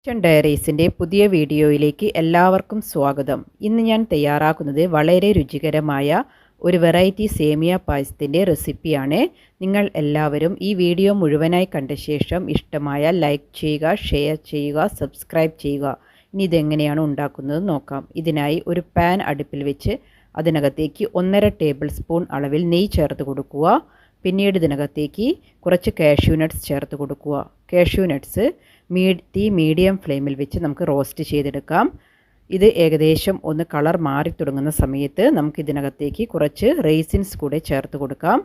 Kitchen ഡയറീസിൻ്റെ പുതിയ വീഡിയോയിലേക്ക് എല്ലാവർക്കും സ്വാഗതം. ഇന്ന് ഞാൻ തയ്യാറാക്കുന്നത് വളരെ രുചികരമായ ഒരു വെറൈറ്റി സേമിയ പായസത്തിൻ്റെ റെസിപ്പിയാണ്. നിങ്ങൾ എല്ലാവരും ഈ വീഡിയോ മുഴുവനായി കണ്ട ശേഷം ഇഷ്ടമായാൽ ലൈക്ക് ചെയ്യുക, ഷെയർ ചെയ്യുക, സബ്സ്ക്രൈബ് ചെയ്യുക. ഇനി ഇതെങ്ങനെയാണ് ഉണ്ടാക്കുന്നത് നോക്കാം. ഇതിനായി ഒരു പാൻ അടുപ്പിൽ വെച്ച് അതിനകത്തേക്ക് 1.5 ടേബിൾ സ്പൂൺ അളവിൽ നെയ്യ് ചേർത്ത് കൊടുക്കുക. പിന്നീട് ഇതിനകത്തേക്ക് കുറച്ച് കാഷ്യൂ നട്ട്സ് ചേർത്ത് കൊടുക്കുക. കാഷ്യൂ നട്ട്സ് തീ മീഡിയം ഫ്ലെയിമിൽ വെച്ച് നമുക്ക് റോസ്റ്റ് ചെയ്തെടുക്കാം. ഇത് ഏകദേശം ഒന്ന് കളർ മാറി തുടങ്ങുന്ന സമയത്ത് നമുക്ക് ഇതിനകത്തേക്ക് കുറച്ച് റേസിൻസ് കൂടെ ചേർത്ത് കൊടുക്കാം.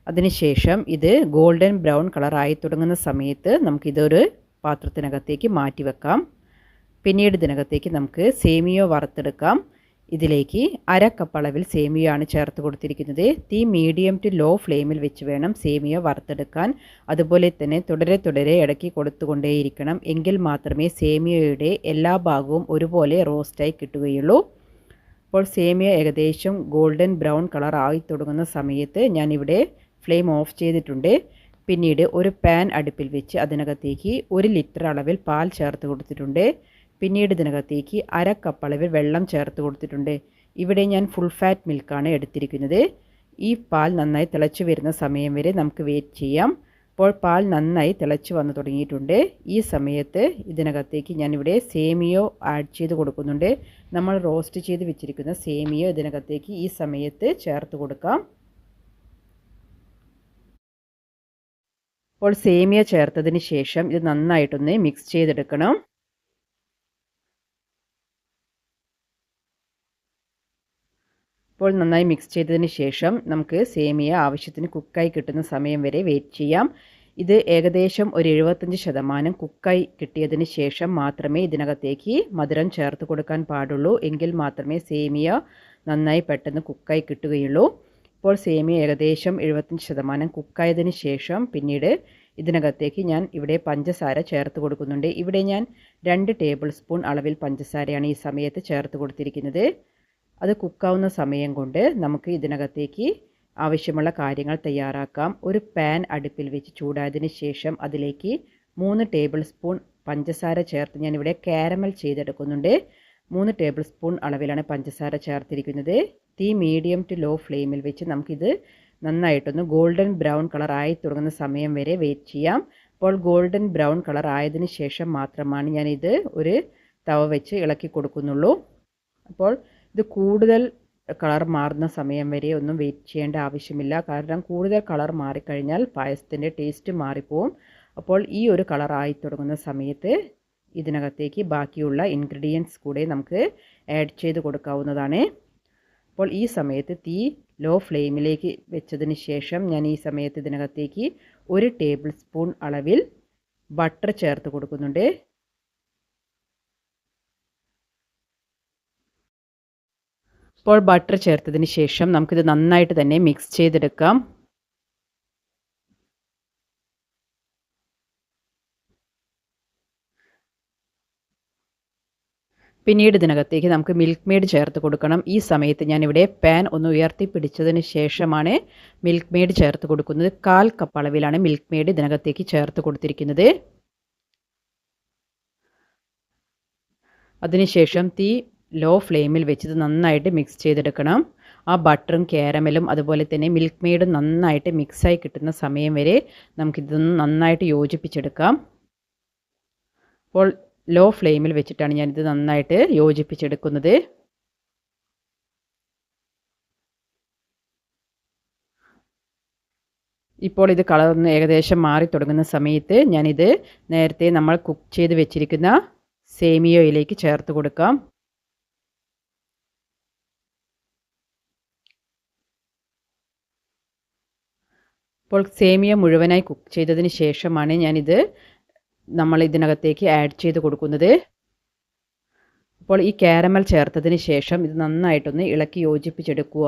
അതിനുശേഷം ഇത് ഗോൾഡൻ ബ്രൗൺ കളറായി തുടങ്ങുന്ന സമയത്ത് നമുക്കിതൊരു പാത്രത്തിനകത്തേക്ക് മാറ്റി വെക്കാം. പിന്നീട് ഇതിനകത്തേക്ക് നമുക്ക് സേമിയ വറുത്തെടുക്കാം. ഇതിലേക്ക് 1/2 കപ്പ് അളവിൽ സേമിയയാണ് ചേർത്ത് കൊടുത്തിരിക്കുന്നത്. തീ മീഡിയം ടു ലോ ഫ്ലെയിമിൽ വെച്ച് വേണം സേമിയ വറുത്തെടുക്കാൻ. അതുപോലെ തന്നെ തുടരെ ഇടയ്ക്ക് കൊടുത്തുകൊണ്ടേയിരിക്കണം. എങ്കിൽ മാത്രമേ സേമിയയുടെ എല്ലാ ഭാഗവും ഒരുപോലെ റോസ്റ്റായി കിട്ടുകയുള്ളൂ. അപ്പോൾ സേമിയ ഏകദേശം ഗോൾഡൻ ബ്രൗൺ കളർ ആയി തുടങ്ങുന്ന സമയത്ത് ഞാനിവിടെ ഫ്ലെയിം ഓഫ് ചെയ്തിട്ടുണ്ട്. പിന്നീട് ഒരു പാൻ അടുപ്പിൽ വെച്ച് അതിനകത്തേക്ക് 1 ലിറ്റർ അളവിൽ പാൽ ചേർത്ത് കൊടുത്തിട്ടുണ്ട്. പിന്നീട് ഇതിനകത്തേക്ക് 1/2 കപ്പ് അളവിൽ വെള്ളം ചേർത്ത് കൊടുത്തിട്ടുണ്ട്. ഇവിടെ ഞാൻ ഫുൾ ഫാറ്റ് മിൽക്കാണ് എടുത്തിരിക്കുന്നത്. ഈ പാൽ നന്നായി തിളച്ച് വരുന്ന സമയം വരെ നമുക്ക് വെയിറ്റ് ചെയ്യാം. അപ്പോൾ പാൽ നന്നായി തിളച്ച് വന്ന് തുടങ്ങിയിട്ടുണ്ട്. ഈ സമയത്ത് ഇതിനകത്തേക്ക് ഞാനിവിടെ സേമിയ ആഡ് ചെയ്ത് കൊടുക്കുന്നുണ്ട്. നമ്മൾ റോസ്റ്റ് ചെയ്ത് വെച്ചിരിക്കുന്ന സേമിയ ഇതിനകത്തേക്ക് ഈ സമയത്ത് ചേർത്ത് കൊടുക്കാം. അപ്പോൾ സേമിയ ചേർത്തതിന് ശേഷം ഇത് നന്നായിട്ടൊന്ന് മിക്സ് ചെയ്തെടുക്കണം. ഇപ്പോൾ നന്നായി മിക്സ് ചെയ്തതിന് ശേഷം നമുക്ക് സേമിയ ആവശ്യത്തിന് കുക്കായി കിട്ടുന്ന സമയം വരെ വെയിറ്റ് ചെയ്യാം. ഇത് ഏകദേശം ഒരു 75% കുക്കായി കിട്ടിയതിന് ശേഷം മാത്രമേ ഇതിനകത്തേക്ക് മധുരം ചേർത്ത് കൊടുക്കാൻ പാടുള്ളൂ. എങ്കിൽ മാത്രമേ സേമിയ നന്നായി പെട്ടെന്ന് കുക്കായി കിട്ടുകയുള്ളൂ. ഇപ്പോൾ സേമിയ ഏകദേശം 75% കുക്കായതിന് ശേഷം പിന്നീട് ഇതിനകത്തേക്ക് ഞാൻ ഇവിടെ പഞ്ചസാര ചേർത്ത് കൊടുക്കുന്നുണ്ട്. ഇവിടെ ഞാൻ 2 ടേബിൾ സ്പൂൺ അളവിൽ പഞ്ചസാരയാണ് ഈ സമയത്ത് ചേർത്ത് കൊടുത്തിരിക്കുന്നത്. അത് കുക്കാവുന്ന സമയം കൊണ്ട് നമുക്ക് ഇതിനകത്തേക്ക് ആവശ്യമുള്ള കാര്യങ്ങൾ തയ്യാറാക്കാം. ഒരു പാൻ അടുപ്പിൽ വെച്ച് ചൂടായതിന് ശേഷം അതിലേക്ക് 3 ടേബിൾ സ്പൂൺ പഞ്ചസാര ചേർത്ത് ഞാനിവിടെ കാരമൽ ചെയ്തെടുക്കുന്നുണ്ട്. 3 ടേബിൾ സ്പൂൺ അളവിലാണ് പഞ്ചസാര ചേർത്തിരിക്കുന്നത്. തീ മീഡിയം ടു ലോ ഫ്ലെയിമിൽ വെച്ച് നമുക്കിത് നന്നായിട്ടൊന്ന് ഗോൾഡൻ ബ്രൗൺ കളർ ആയി തുടങ്ങുന്ന സമയം വരെ വെയിറ്റ് ചെയ്യാം. അപ്പോൾ ഗോൾഡൻ ബ്രൗൺ കളർ ആയതിനു ശേഷം മാത്രമാണ് ഞാനിത് ഒരു തവ വെച്ച് ഇളക്കി കൊടുക്കുന്നുള്ളൂ. അപ്പോൾ ഇത് കൂടുതൽ കളർ മാറുന്ന സമയം വരെ ഒന്നും വെയിറ്റ് ചെയ്യേണ്ട ആവശ്യമില്ല. കാരണം കൂടുതൽ കളർ മാറിക്കഴിഞ്ഞാൽ പായസത്തിൻ്റെ ടേസ്റ്റ് മാറിപ്പോവും. അപ്പോൾ ഈ ഒരു കളർ ആയി തുടങ്ങുന്ന സമയത്ത് ഇതിനകത്തേക്ക് ബാക്കിയുള്ള ഇൻഗ്രീഡിയൻസ് കൂടെ നമുക്ക് ആഡ് ചെയ്ത് കൊടുക്കാവുന്നതാണ്. അപ്പോൾ ഈ സമയത്ത് തീ ലോ ഫ്ലെയിമിലേക്ക് വെച്ചതിന് ശേഷം ഞാൻ ഈ സമയത്ത് ഇതിനകത്തേക്ക് 1 ടേബിൾ സ്പൂൺ അളവിൽ ബട്ടർ ചേർത്ത് കൊടുക്കുന്നുണ്ട്. ഇപ്പോൾ ബട്ടർ ചേർത്തതിന് ശേഷം നമുക്കിത് നന്നായിട്ട് തന്നെ മിക്സ് ചെയ്തെടുക്കാം. പിന്നീട് ഇതിനകത്തേക്ക് നമുക്ക് മിൽക്ക് മെയ്ഡ് ചേർത്ത് കൊടുക്കണം. ഈ സമയത്ത് ഞാനിവിടെ പാൻ ഒന്ന് ഉയർത്തി പിടിച്ചതിന് ശേഷമാണ് മിൽക്ക് മെയ്ഡ് ചേർത്ത് കൊടുക്കുന്നത്. 1/4 കപ്പ് അളവിലാണ് മിൽക്ക് മെയ്ഡ് ഇതിനകത്തേക്ക് ചേർത്ത് കൊടുത്തിരിക്കുന്നത്. അതിനുശേഷം തീ ലോ ഫ്ലെയിമിൽ വെച്ച് ഇത് നന്നായിട്ട് മിക്സ് ചെയ്തെടുക്കണം. ആ ബട്ടറും കാരമലും അതുപോലെ തന്നെ മിൽക്ക് മെയ്ഡും നന്നായിട്ട് മിക്സായി കിട്ടുന്ന സമയം വരെ നമുക്കിതൊന്ന് നന്നായിട്ട് യോജിപ്പിച്ചെടുക്കാം. അപ്പോൾ ലോ ഫ്ലെയിമിൽ വെച്ചിട്ടാണ് ഞാനിത് നന്നായിട്ട് യോജിപ്പിച്ചെടുക്കുന്നത്. ഇപ്പോൾ ഇത് കളർന്ന് ഏകദേശം മാറി തുടങ്ങുന്ന സമയത്ത് ഞാനിത് നേരത്തെ നമ്മൾ കുക്ക് ചെയ്ത് വെച്ചിരിക്കുന്ന സേമിയയിലേക്ക് ചേർത്ത് കൊടുക്കാം. ഇപ്പോൾ സേമിയ മുഴുവനായി കുക്ക് ചെയ്തതിന് ശേഷമാണ് ഞാനിത് നമ്മൾ ഇതിനകത്തേക്ക് ആഡ് ചെയ്ത് കൊടുക്കുന്നത്. അപ്പോൾ ഈ കാരമൽ ചേർത്തതിന് ശേഷം ഇത് നന്നായിട്ടൊന്ന് ഇളക്കി യോജിപ്പിച്ചെടുക്കുക.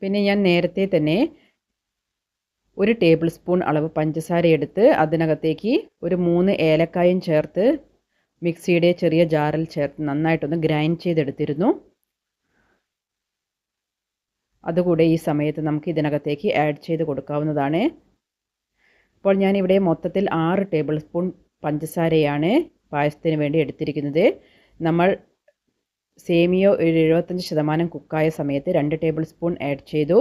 പിന്നെ ഞാൻ നേരത്തെ തന്നെ 1 ടേബിൾ സ്പൂൺ അളവ് പഞ്ചസാര എടുത്ത് അതിനകത്തേക്ക് ഒരു 3 ഏലക്കായും ചേർത്ത് മിക്സിയുടെ ചെറിയ ജാറിൽ ചേർത്ത് നന്നായിട്ടൊന്ന് ഗ്രൈൻഡ് ചെയ്തെടുത്തിരുന്നു. അതുകൂടെ ഈ സമയത്ത് നമുക്ക് ഇതിനകത്തേക്ക് ആഡ് ചെയ്ത് കൊടുക്കാവുന്നതാണ്. അപ്പോൾ ഞാനിവിടെ മൊത്തത്തിൽ 6 ടേബിൾ സ്പൂൺ പഞ്ചസാരയാണ് പായസത്തിന് വേണ്ടി എടുത്തിരിക്കുന്നത്. നമ്മൾ സേമിയ ഒരു 75% കുക്കായ സമയത്ത് 2 ടേബിൾ സ്പൂൺ ആഡ് ചെയ്തു.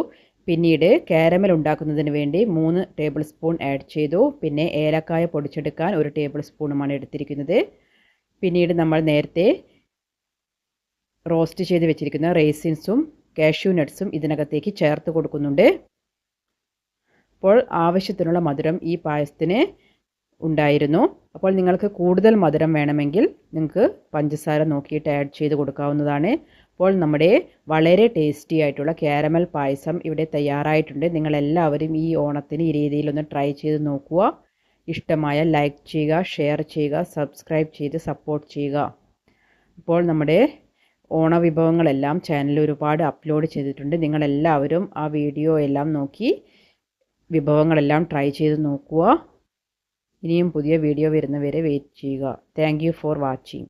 പിന്നീട് കാരമൽ ഉണ്ടാക്കുന്നതിന് വേണ്ടി 3 ടേബിൾ സ്പൂൺ ആഡ് ചെയ്തു. പിന്നെ ഏലക്കായ പൊടിച്ചെടുക്കാൻ 1 ടേബിൾ സ്പൂണുമാണ് എടുത്തിരിക്കുന്നത്. പിന്നീട് നമ്മൾ നേരത്തെ റോസ്റ്റ് ചെയ്ത് വെച്ചിരിക്കുന്ന റേസിൻസും കാഷ്യൂ നട്ട്സും ഇതിനകത്തേക്ക് ചേർത്ത് കൊടുക്കുന്നുണ്ട്. അപ്പോൾ ആവശ്യത്തിനുള്ള മധുരം ഈ പായസത്തിന് ഉണ്ടായിരുന്നു. അപ്പോൾ നിങ്ങൾക്ക് കൂടുതൽ മധുരം വേണമെങ്കിൽ നിങ്ങൾക്ക് പഞ്ചസാര നോക്കിയിട്ട് ആഡ് ചെയ്ത് കൊടുക്കാവുന്നതാണ്. അപ്പോൾ നമ്മുടെ വളരെ ടേസ്റ്റി ആയിട്ടുള്ള കാരമൽ പായസം ഇവിടെ തയ്യാറായിട്ടുണ്ട്. നിങ്ങളെല്ലാവരും ഈ ഓണത്തിന് ഈ രീതിയിലൊന്ന് ട്രൈ ചെയ്ത് നോക്കുക. ഇഷ്ടമായ ലൈക്ക് ചെയ്യുക, ഷെയർ ചെയ്യുക, സബ്സ്ക്രൈബ് ചെയ്ത് സപ്പോർട്ട് ചെയ്യുക. അപ്പോൾ നമ്മുടെ ഓണവിഭവങ്ങളെല്ലാം ചാനലിൽ ഒരുപാട് അപ്ലോഡ് ചെയ്തിട്ടുണ്ട്. നിങ്ങളെല്ലാവരും ആ വീഡിയോ എല്ലാം നോക്കി വിഭവങ്ങളെല്ലാം ട്രൈ ചെയ്ത് നോക്കുക. ഇനിയും പുതിയ വീഡിയോ വരുന്നവരെ വെയിറ്റ് ചെയ്യുക. Thank you for watching.